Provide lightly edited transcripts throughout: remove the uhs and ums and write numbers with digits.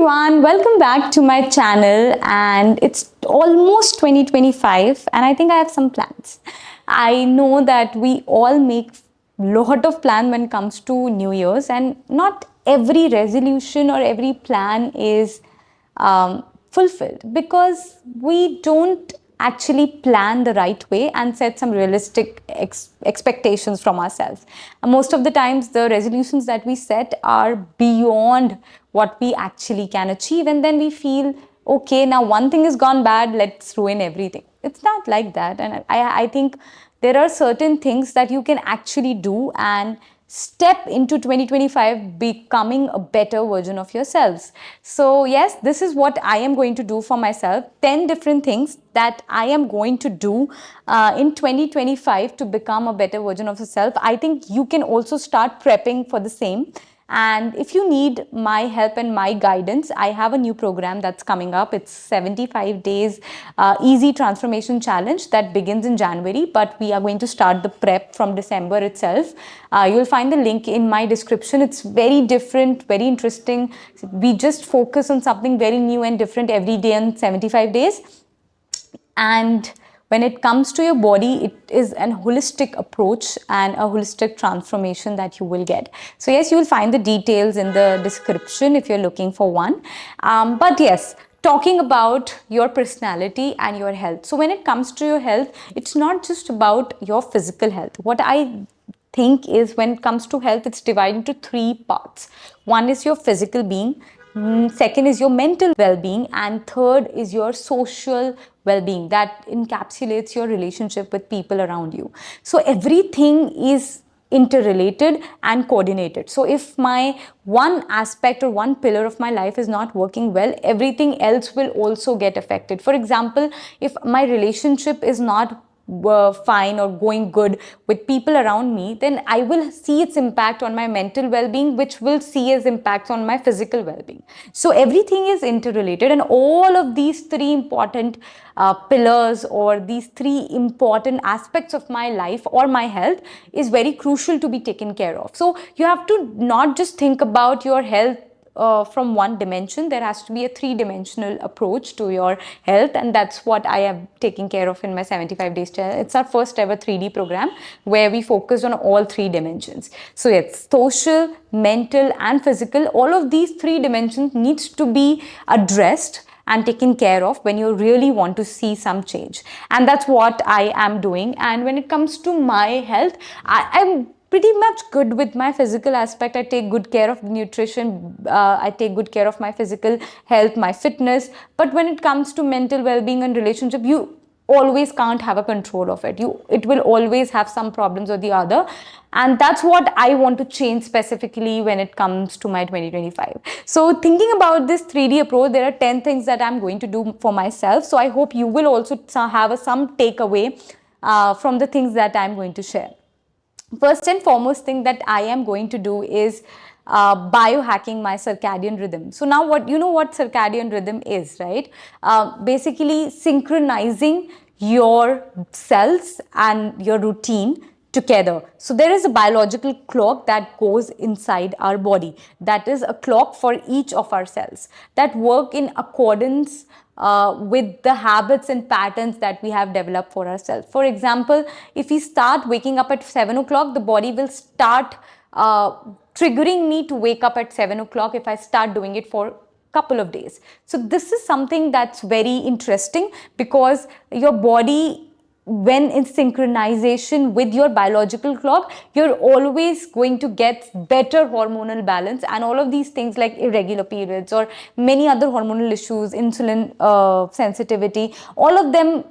everyone, welcome back to my channel. And it's almost 2025 and I think I have some plans. I know that we all make lot of plan when it comes to New Year's, and not every resolution or every plan is fulfilled because we don't actually plan the right way and set some realistic expectations from ourselves. And most of the times the resolutions that we set are beyond what we actually can achieve, and then we feel, okay, now one thing has gone bad, let's ruin everything. It's not like that. And I think there are certain things that you can actually do and step into 2025 becoming a better version of yourselves. So yes, this is what I am going to do for myself. 10 different things that I am going to do in 2025 to become a better version of yourself. I think you can also start prepping for the same. And if you need my help and my guidance, I have a new program that's coming up. It's 75 days easy transformation challenge that begins in January, but we are going to start the prep from December itself. You'll find the link in my description. It's very different, very interesting. We just focus on something very new and different every day in 75 days. And when it comes to your body, it is an holistic approach and a holistic transformation that you will get. So yes, you will find the details in the description if you're looking for one. But yes, talking about your personality and your health. So when it comes to your health, it's not just about your physical health. What I think is, when it comes to health, it's divided into three parts. One is your physical being, second is your mental well-being, and third is your social well-being that encapsulates your relationship with people around you. So everything is interrelated and coordinated. So if my one aspect or one pillar of my life is not working well, everything else will also get affected. For example, if my relationship is not fine or going good with people around me, then I will see its impact on my mental well-being, which will see its impact on my physical well-being. So everything is interrelated, and all of these three important pillars or these three important aspects of my life or my health is very crucial to be taken care of. So you have to not just think about your health from one dimension. There has to be a three-dimensional approach to your health, and that's what I am taking care of in my 75 days challenge. It's our first ever 3D program where we focus on all three dimensions. So it's social, mental, and physical. All of these three dimensions needs to be addressed and taken care of when you really want to see some change. And that's what I am doing. And when it comes to my health, I'm pretty much good with my physical aspect. I take good care of nutrition. I take good care of my physical health, my fitness. But when it comes to mental well-being and relationship, you always can't have a control of it. It will always have some problems or the other. And that's what I want to change specifically when it comes to my 2025. So thinking about this 3D approach, there are 10 things that I'm going to do for myself. So I hope you will also have some takeaway from the things that I'm going to share. First and foremost thing that I am going to do is biohacking my circadian rhythm. So now what circadian rhythm is, right? Basically synchronizing your cells and your routine together. So there is a biological clock that goes inside our body. That is a clock for each of our cells that work in accordance with the habits and patterns that we have developed for ourselves. For example, if we start waking up at 7 o'clock, the body will start triggering me to wake up at 7 o'clock if I start doing it for couple of days. So this is something that's very interesting, because your body, when in synchronization with your biological clock, you're always going to get better hormonal balance, and all of these things like irregular periods or many other hormonal issues, insulin sensitivity, all of them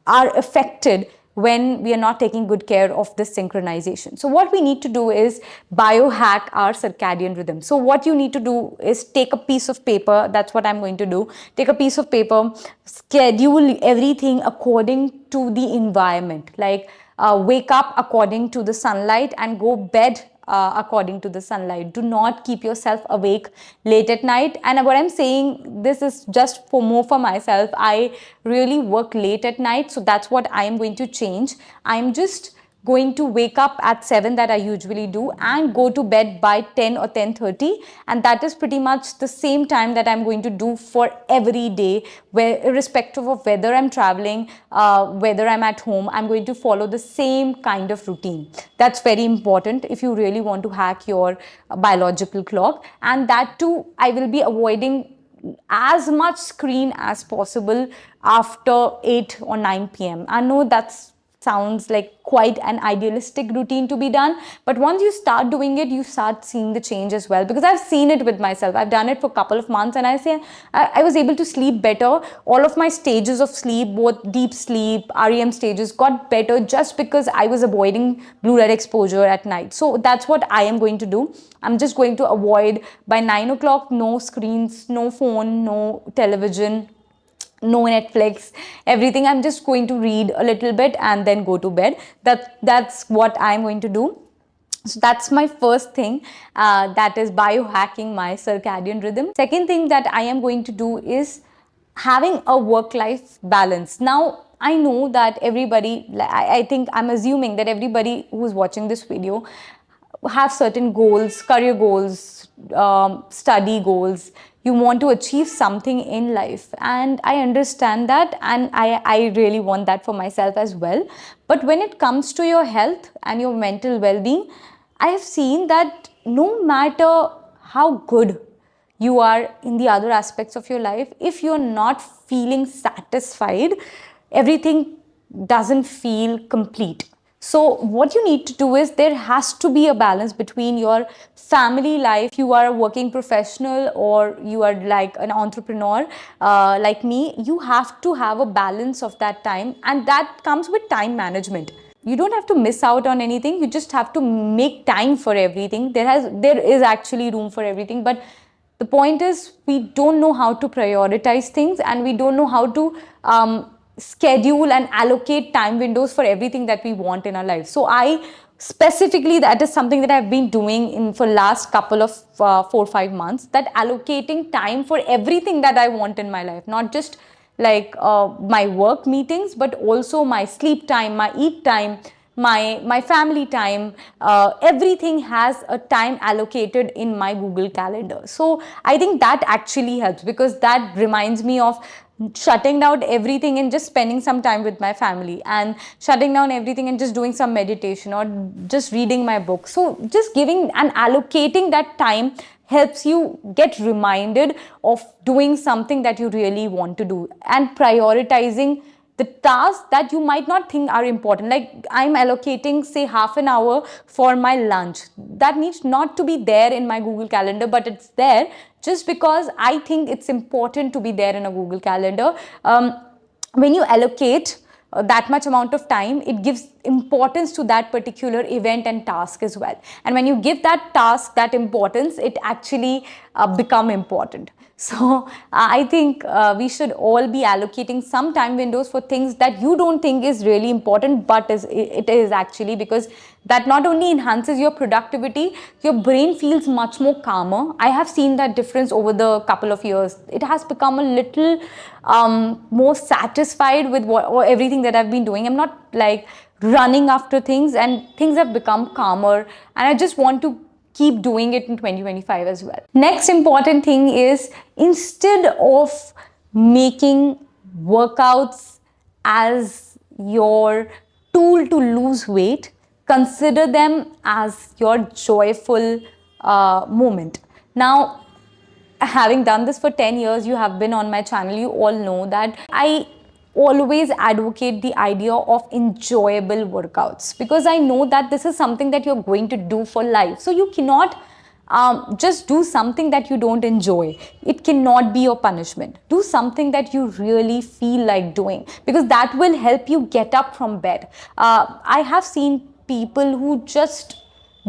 are affected when we are not taking good care of this synchronization. So what we need to do is biohack our circadian rhythm. So what you need to do is take a piece of paper. That's what I'm going to do. Take a piece of paper, schedule everything according to the environment, like wake up according to the sunlight and go bed according to the sunlight. Do not keep yourself awake late at night. And what I'm saying, this is just for myself. I really work late at night, so that's what I am going to change. I'm just going to wake up at 7 that I usually do and go to bed by 10 or 10:30, and that is pretty much the same time that I'm going to do for every day, where irrespective of whether I'm traveling, whether I'm at home, I'm going to follow the same kind of routine. That's very important if you really want to hack your biological clock. And that too, I will be avoiding as much screen as possible after 8 or 9 p.m. I know that's sounds like quite an idealistic routine to be done, but once you start doing it, you start seeing the change as well, because I've seen it with myself. I've done it for a couple of months, and I was able to sleep better. All of my stages of sleep, both deep sleep, REM stages, got better just because I was avoiding blue light exposure at night. So that's what I am going to do. I'm just going to avoid by 9 o'clock, no screens, no phone, no television, no Netflix, everything. I'm just going to read a little bit and then go to bed. That's what I'm going to do. So that's my first thing, that is biohacking my circadian rhythm. Second thing that I am going to do is having a work-life balance. Now, I know that everybody, I think I'm assuming that everybody who's watching this video have certain goals, career goals, study goals. You want to achieve something in life, and I understand that, and I really want that for myself as well. But when it comes to your health and your mental well-being, I have seen that no matter how good you are in the other aspects of your life, if you're not feeling satisfied, everything doesn't feel complete. So what you need to do is, there has to be a balance between your family life. If you are a working professional or you are like an entrepreneur, like me, you have to have a balance of that time, and that comes with time management. You don't have to miss out on anything. You just have to make time for everything. There is actually room for everything, but the point is, we don't know how to prioritize things, and we don't know how to schedule and allocate time windows for everything that we want in our life. So I specifically, that is something that I've been doing in for last couple of 4 or 5 months, that allocating time for everything that I want in my life, not just like my work meetings, but also my sleep time, my eat time, my family time. Everything has a time allocated in my Google Calendar. So I think that actually helps, because that reminds me of shutting down everything and just spending some time with my family, and shutting down everything and just doing some meditation or just reading my book. So just giving and allocating that time helps you get reminded of doing something that you really want to do, and prioritizing the tasks that you might not think are important. Like, I'm allocating, say, half an hour for my lunch. That needs not to be there in my Google Calendar, but it's there just because I think it's important to be there in a Google Calendar. When you allocate that much amount of time, it gives importance to that particular event and task as well. And when you give that task that importance, it actually become important. So I think we should all be allocating some time windows for things that you don't think is really important, but it is actually, because that not only enhances your productivity, your brain feels much more calmer. I have seen that difference over the couple of years. It has become a little more satisfied with or everything that I've been doing. I'm not like running after things, and things have become calmer, and I just want to keep doing it in 2025 as well. Next important thing is, instead of making workouts as your tool to lose weight, consider them as your joyful moment. Now, having done this for 10 years, you have been on my channel, you all know that I always advocate the idea of enjoyable workouts, because I know that this is something that you're going to do for life. So you cannot just do something that you don't enjoy. It cannot be your punishment. Do something that you really feel like doing, because that will help you get up from bed. I have seen people who just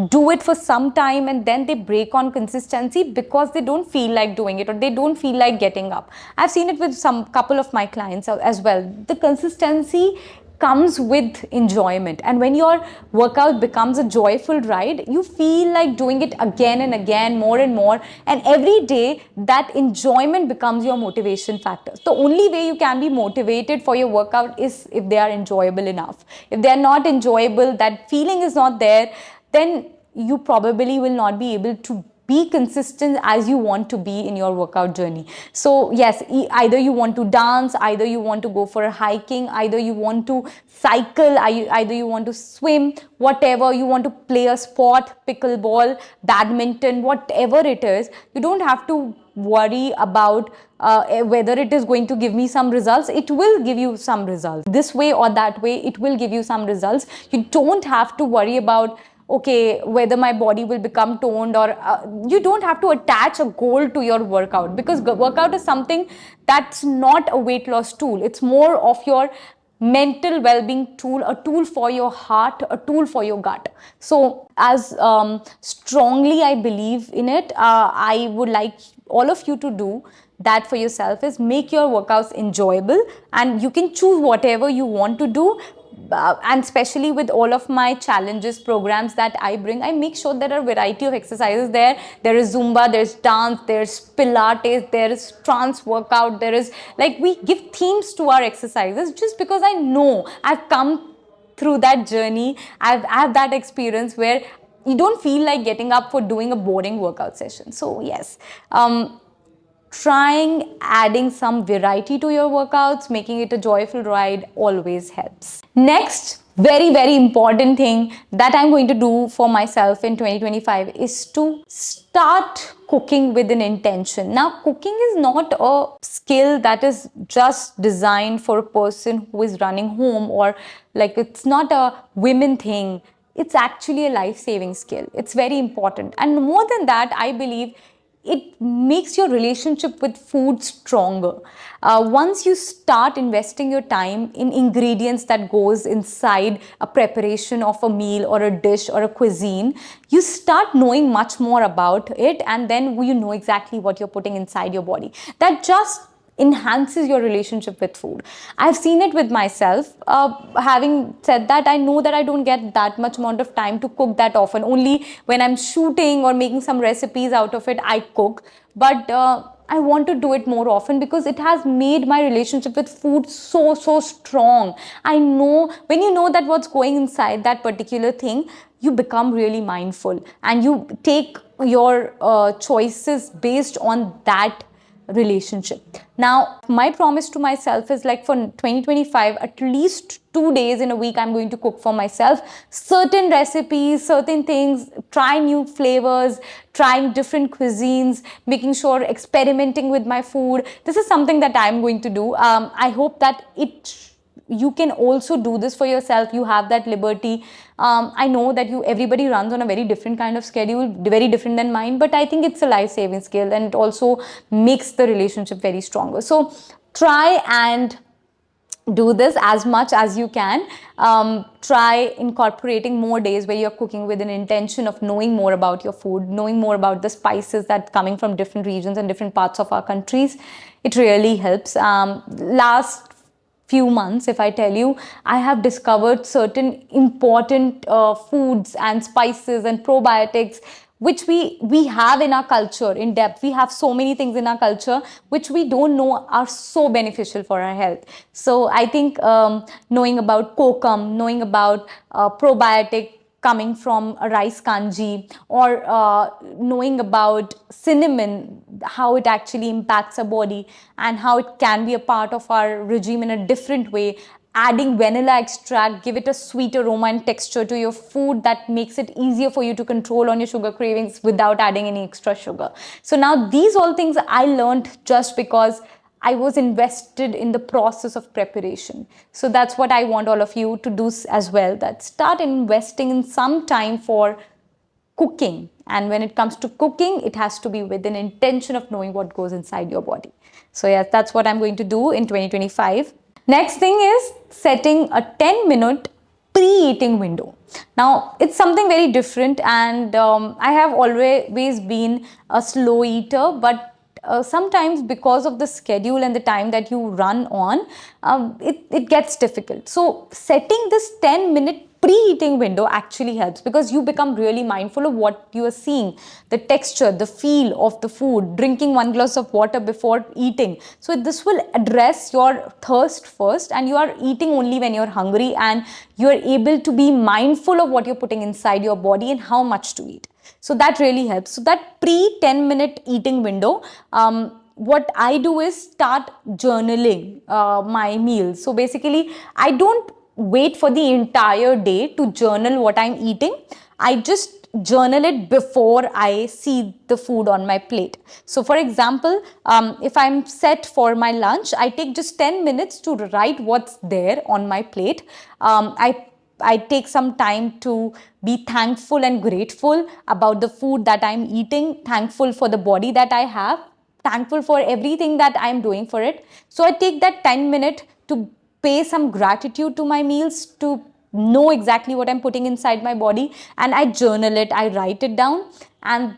do it for some time and then they break on consistency because they don't feel like doing it, or they don't feel like getting up. I've seen it with some couple of my clients as well. The consistency comes with enjoyment. And when your workout becomes a joyful ride, you feel like doing it again and again, more and more. And every day, that enjoyment becomes your motivation factor. The only way you can be motivated for your workout is if they are enjoyable enough. If they are not enjoyable, that feeling is not there, then you probably will not be able to be consistent as you want to be in your workout journey. So yes, either you want to dance, either you want to go for a hiking, either you want to cycle, either you want to swim, whatever you want to play a sport, pickleball, badminton, whatever it is, you don't have to worry about whether it is going to give me some results. It will give you some results this way or that way. It will give you some results. You don't have to worry about, okay, whether my body will become toned, or you don't have to attach a goal to your workout, because workout is something that's not a weight loss tool. It's more of your mental well-being tool, a tool for your heart, a tool for your gut. So as strongly I believe in it, I would like all of you to do that for yourself, is make your workouts enjoyable, and you can choose whatever you want to do. And especially with all of my challenges programs that I bring, I make sure there are a variety of exercises there. There is Zumba, there's dance, there's Pilates, there is trance workout, there is, like, we give themes to our exercises, just because I know I've come through that journey. I've had that experience where you don't feel like getting up for doing a boring workout session. So yes, trying adding some variety to your workouts, making it a joyful ride, always helps. Next, very, very important thing that I'm going to do for myself in 2025 is to start cooking with an intention. Now, cooking is not a skill that is just designed for a person who is running home, or like, it's not a women thing. It's actually a life-saving skill. It's very important. And more than that, I believe it makes your relationship with food stronger. Once you start investing your time in ingredients that goes inside a preparation of a meal or a dish or a cuisine, you start knowing much more about it, and then you know exactly what you're putting inside your body. That just enhances your relationship with food. I've seen it with myself. Having said that, I know that I don't get that much amount of time to cook that often. Only when I'm shooting or making some recipes out of it, I cook. But I want to do it more often, because it has made my relationship with food so, so strong. I know, when you know that what's going inside that particular thing, you become really mindful, and you take your choices based on that relationship. Now, my promise to myself is, like, for 2025, at least 2 days in a week, I'm going to cook for myself certain recipes, certain things, try new flavors, trying different cuisines, making sure, experimenting with my food. This is something that I'm going to do. I hope that you can also do this for yourself. You have that liberty. I know that everybody runs on a very different kind of schedule, very different than mine, but I think it's a life-saving skill, and it also makes the relationship very stronger. So try and do this as much as you can. Try incorporating more days where you're cooking with an intention of knowing more about your food, knowing more about the spices that coming from different regions and different parts of our countries. It really helps. Last few months, if I tell you, I have discovered certain important foods and spices and probiotics which we have in our culture in depth. We have so many things in our culture which we don't know are so beneficial for our health. So I think knowing about kokum, knowing about probiotic coming from a rice kanji, or knowing about cinnamon, how it actually impacts our body and how it can be a part of our regime in a different way. Adding vanilla extract, give it a sweet aroma and texture to your food that makes it easier for you to control on your sugar cravings without adding any extra sugar. So now these all things I learned just because I was invested in the process of preparation. So that's what I want all of you to do as well, that start investing in some time for cooking. And when it comes to cooking, it has to be with an intention of knowing what goes inside your body. So yes, that's what I'm going to do in 2025. Next thing is setting a 10-minute pre-eating window. Now, it's something very different, and I have always been a slow eater, but sometimes because of the schedule and the time that you run on, it gets difficult. So setting this 10-minute pre-eating window actually helps, because you become really mindful of what you are seeing, the texture, the feel of the food, drinking one glass of water before eating. So this will address your thirst first, and you are eating only when you're hungry, and you're able to be mindful of what you're putting inside your body and how much to eat. So that really helps. So that pre 10-minute eating window, what I do is start journaling my meals. So basically, I don't wait for the entire day to journal what I'm eating. I just journal it before I see the food on my plate. So for example, if I'm set for my lunch, I take just 10 minutes to write what's there on my plate. I take some time to be thankful and grateful about the food that I'm eating, thankful for the body that I have, thankful for everything that I'm doing for it. So I take that 10 minutes to pay some gratitude to my meals, to know exactly what I'm putting inside my body, and I journal it, I write it down, and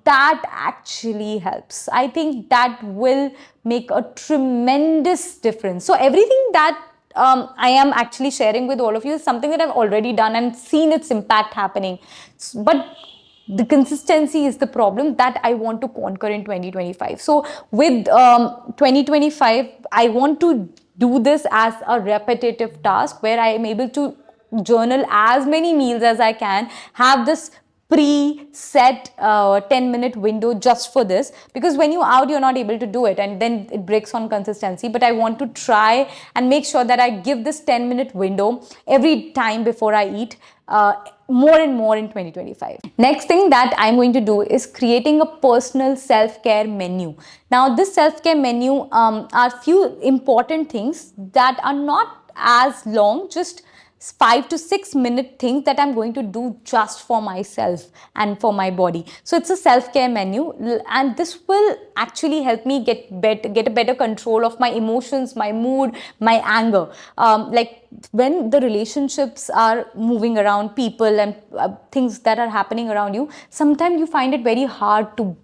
that actually helps. I think that will make a tremendous difference. So everything that I am actually sharing with all of you is something that I've already done and seen its impact happening. But the consistency is the problem that I want to conquer in 2025. So with 2025, I want to do this as a repetitive task where I am able to journal as many meals as I can, have this pre-set 10-minute window just for this, because when you're out, you're not able to do it, and then it breaks on consistency. But I want to try and make sure that I give this 10-minute window every time before I eat, more and more in 2025. Next thing that I'm going to do is creating a personal self-care menu. Now this self-care menu are few important things that are not as long, just 5 to 6 minute things that I'm going to do just for myself and for my body. So it's a self-care menu, and this will actually help me get a better control of my emotions, my mood, my anger. Like when the relationships are moving around, people and things that are happening around you, sometimes you find it very hard to,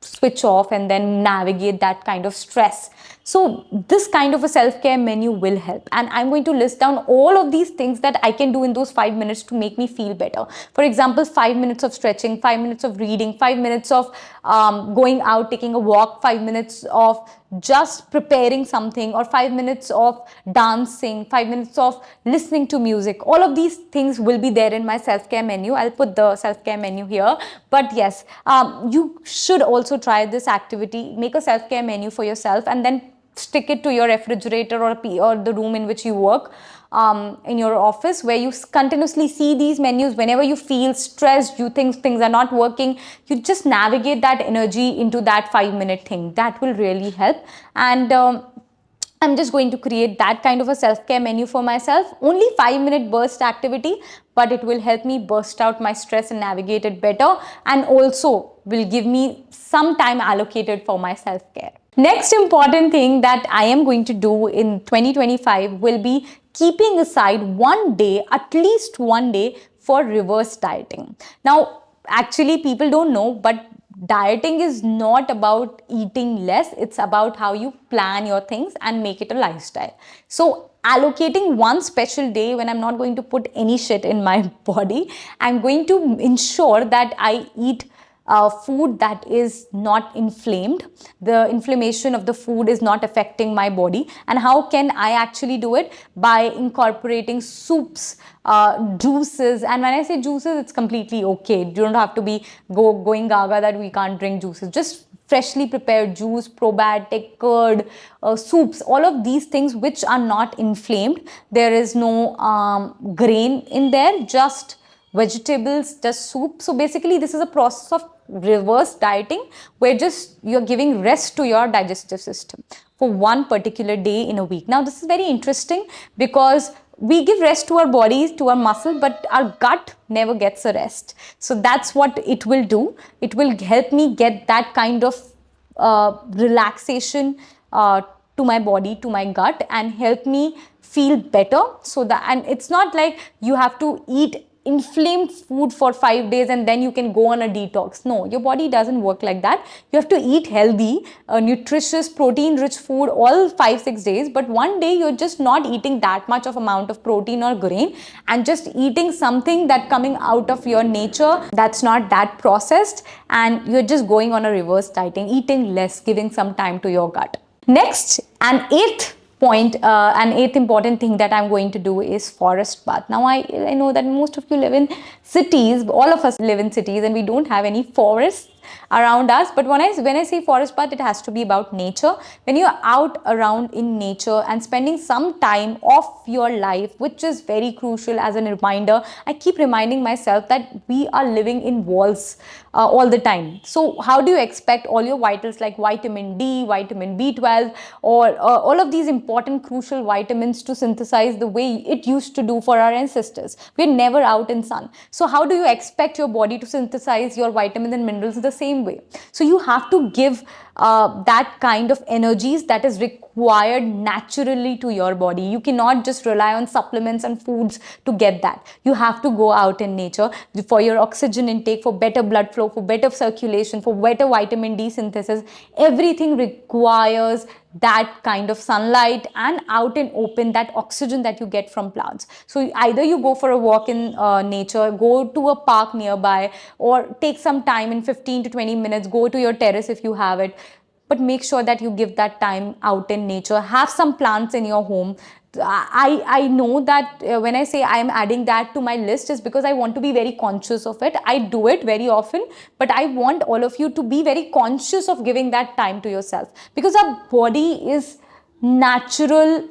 switch off and then navigate that kind of stress. So this kind of a self-care menu will help, and I'm going to list down all of these things that I can do in those 5 minutes to make me feel better. For example, 5 minutes of stretching, 5 minutes of reading, 5 minutes of going out, taking a walk, 5 minutes of just preparing something, or 5 minutes of dancing, 5 minutes of listening to music. All of these things will be there in my self-care menu. I'll put the self-care menu here. But yes, you should also try this activity. Make a self-care menu for yourself and then stick it to your refrigerator or the room in which you work, in your office, where you continuously see these menus. Whenever you feel stressed, you think things are not working, you just navigate that energy into that 5 minute thing. That will really help. And I'm just going to create that kind of a self-care menu for myself. Only 5 minute burst activity, but it will help me burst out my stress and navigate it better, and also will give me some time allocated for my self-care. Next important thing that I am going to do in 2025 will be keeping aside one day, at least one day, for reverse dieting. Now, actually, people don't know, but dieting is not about eating less. It's about how you plan your things and make it a lifestyle. So allocating one special day when I'm not going to put any shit in my body, I'm going to ensure that I eat food that is not inflamed. The inflammation of the food is not affecting my body. And how can I actually do it? By incorporating soups, juices. And when I say juices, it's completely okay. You don't have to be going gaga that we can't drink juices. Just freshly prepared juice, probiotic, curd, soups, all of these things which are not inflamed. There is no grain in there, just vegetables, just soup. So basically, this is a process of reverse dieting, where just you're giving rest to your digestive system for one particular day in a week. Now, this is very interesting because we give rest to our bodies, to our muscle, but our gut never gets a rest. So that's what it will do. It will help me get that kind of relaxation to my body, to my gut, and help me feel better. So that, and it's not like you have to eat inflamed food for 5 days and then you can go on a detox. No, your body doesn't work like that. You have to eat healthy, nutritious, protein rich food all 5-6 days, but one day you're just not eating that much of amount of protein or grain and just eating something that coming out of your nature that's not that processed, and you're just going on a reverse dieting, eating less, giving some time to your gut. Next, an eighth important thing that I'm going to do is forest bath. Now, I know that most of you live in cities, all of us live in cities, and we don't have any forests around us. But when I say forest bath, it has to be about nature. When you're out around in nature and spending some time of your life, which is very crucial. As a reminder, I keep reminding myself that we are living in walls all the time. So how do you expect all your vitals like vitamin D, vitamin B12, or all of these important crucial vitamins to synthesize the way it used to do for our ancestors? We're never out in sun. So how do you expect your body to synthesize your vitamins and minerals the same way? So you have to give that kind of energies that is required naturally to your body. You cannot just rely on supplements and foods to get that. You have to go out in nature for your oxygen intake, for better blood flow, for better circulation, for better vitamin D synthesis. Everything requires that kind of sunlight and out and open, that oxygen that you get from plants. So either you go for a walk in nature, go to a park nearby, or take some time in 15 to 20 minutes, go to your terrace if you have it, but make sure that you give that time out in nature. Have some plants in your home. I know that when I say I am adding that to my list is because I want to be very conscious of it. I do it very often, but I want all of you to be very conscious of giving that time to yourself, because our body is natural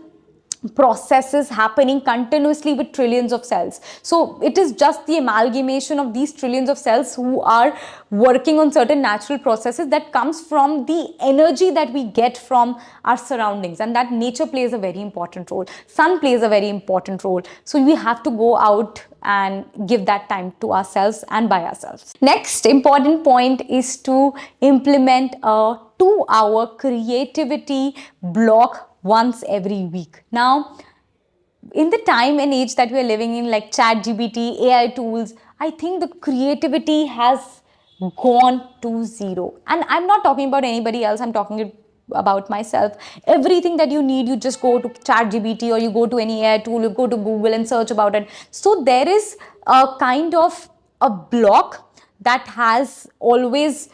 processes happening continuously with trillions of cells. So it is just the amalgamation of these trillions of cells who are working on certain natural processes that comes from the energy that we get from our surroundings, and that nature plays a very important role. Sun plays a very important role. So we have to go out and give that time to ourselves and by ourselves. Next important point is to implement a 2-hour creativity block once every week. Now, in the time and age that we are living in, like ChatGPT, AI tools, I think the creativity has gone to zero. And I'm not talking about anybody else, I'm talking about myself. Everything that you need, you just go to ChatGPT or you go to any AI tool, you go to Google and search about it. So there is a kind of a block that has always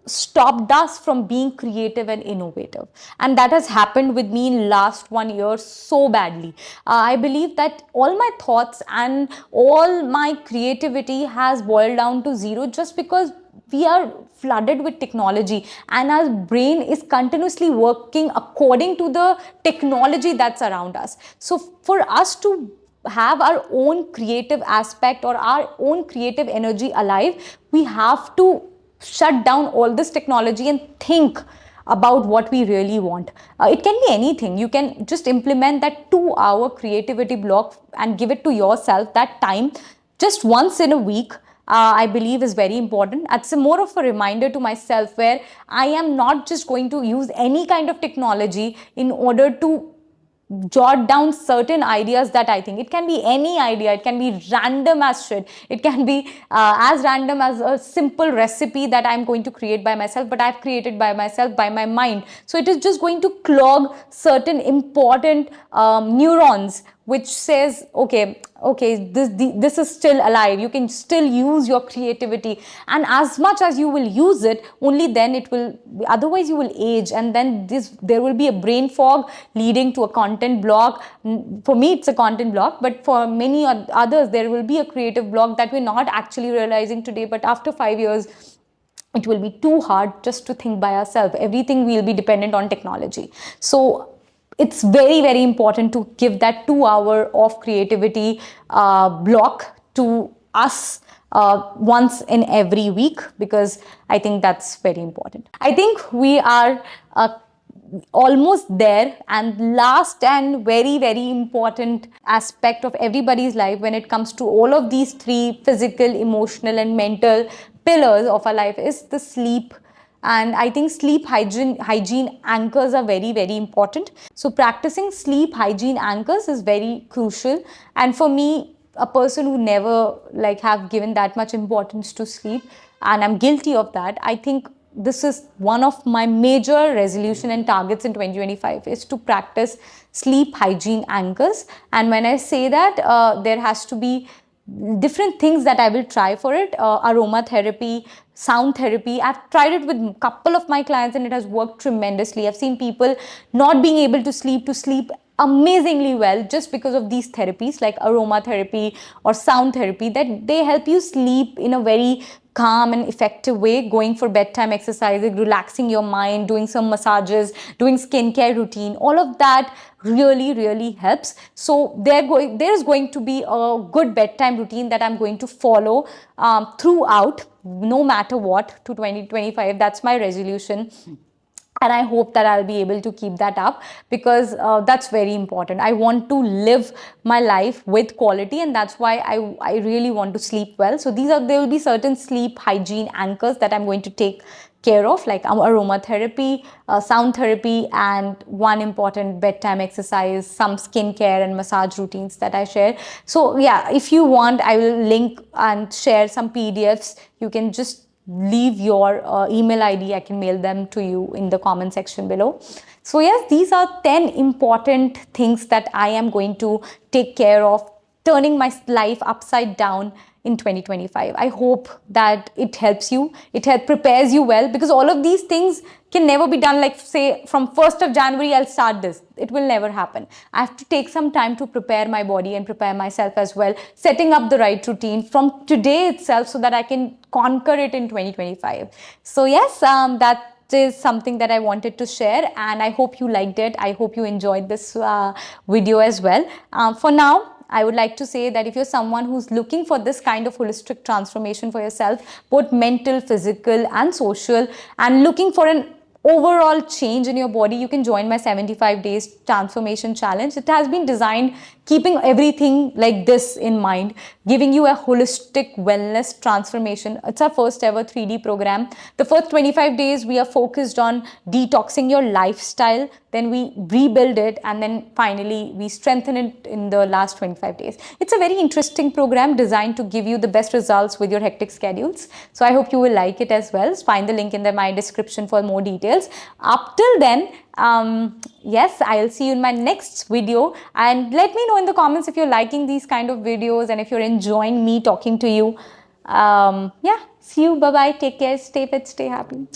stopped us from being creative and innovative, and that has happened with me in last 1 year so badly. I believe that all my thoughts and all my creativity has boiled down to zero, just because we are flooded with technology and our brain is continuously working according to the technology that's around us. So for us to have our own creative aspect or our own creative energy alive, we have to shut down all this technology and think about what we really want. It can be anything. You can just implement that 2-hour creativity block and give it to yourself that time just once in a week. I believe is very important. It's more of a reminder to myself where I am not just going to use any kind of technology in order to jot down certain ideas that I think. It can be any idea, it can be random as shit, it can be as random as a simple recipe that I'm going to create by myself, but I've created by myself, by my mind. So it is just going to clog certain important neurons, which says, okay, this is still alive. You can still use your creativity, and as much as you will use it, only then it will, otherwise you will age, and then there will be a brain fog leading to a content block. For me it's a content block, but for many others there will be a creative block that we're not actually realizing today, but after 5 years it will be too hard just to think by ourselves. Everything will be dependent on technology. So it's very, very important to give that 2 hour of creativity block to us once in every week, because I think that's very important. I think we are almost there, and last and very, very important aspect of everybody's life when it comes to all of these three physical, emotional and mental pillars of our life is the sleep. And I think sleep hygiene anchors are very, very important. So practicing sleep hygiene anchors is very crucial. And for me, a person who never like have given that much importance to sleep, and I'm guilty of that. I think this is one of my major resolution and targets in 2025 is to practice sleep hygiene anchors. And when I say that, there has to be different things that I will try for it. Aromatherapy, sound therapy. I've tried it with a couple of my clients and it has worked tremendously. I've seen people not being able to sleep amazingly well just because of these therapies like aromatherapy or sound therapy, that they help you sleep in a very calm and effective way, going for bedtime exercises, relaxing your mind, doing some massages, doing skincare routine. All of that really helps. So there's going to be a good bedtime routine that I'm going to follow throughout, no matter what, to 2025. That's my resolution, and I hope that I'll be able to keep that up, because that's very important. I want to live my life with quality, and that's why I really want to sleep well. So there will be certain sleep hygiene anchors that I'm going to take care of, like aromatherapy, sound therapy, and one important bedtime exercise, some skincare and massage routines that I share. So yeah, if you want, I will link and share some PDFs. You can just leave your email ID. I can mail them to you in the comment section below. So yes, these are 10 important things that I am going to take care of, turning my life upside down in 2025. I hope that it helps you. Prepares you well, because all of these things can never be done like, say, from 1st of January I'll start this. It will never happen. I have to take some time to prepare my body and prepare myself as well, setting up the right routine from today itself so that I can conquer it in 2025. So yes, that is something that I wanted to share, and I hope you liked it. I hope you enjoyed this video as well. For now, I would like to say that if you're someone who's looking for this kind of holistic transformation for yourself, both mental, physical, and social, and looking for an overall change in your body, you can join my 75 days transformation challenge. It has been designed keeping everything like this in mind, giving you a holistic wellness transformation. It's our first ever 3D program. The first 25 days we are focused on detoxing your lifestyle, then we rebuild it, and then finally we strengthen it in the last 25 days. It's a very interesting program designed to give you the best results with your hectic schedules. So I hope you will like it as well. Find the link in my description for more details. Up till then, yes, I'll see you in my next video, and let me know in the comments if you're liking these kind of videos and if you're enjoying me talking to you. Yeah, see you. Bye bye. Take care. Stay fit. Stay happy.